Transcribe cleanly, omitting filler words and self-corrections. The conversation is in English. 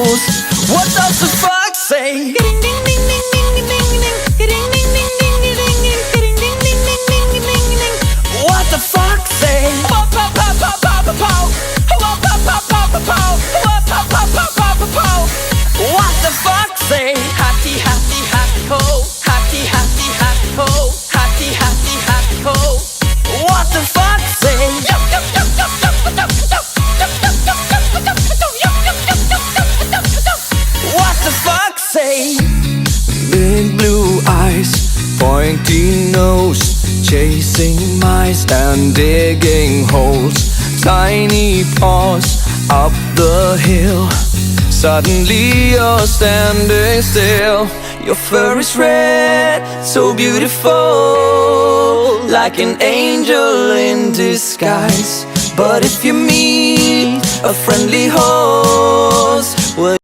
toes. What does the fox say? What the fox say? What the fox say? Hatty, hatty, hatty ho. Hatty, hatty, hatty ho. Hatty, hatty, hatty ho. What the fox say? What the fox say? Big blue eyes, pointy nose, chasing mice and digging holes. Tiny paws up the hill. Suddenly you're standing still. Your fur is red, so beautiful, like an angel in disguise. But if you meet a friendly horse, well,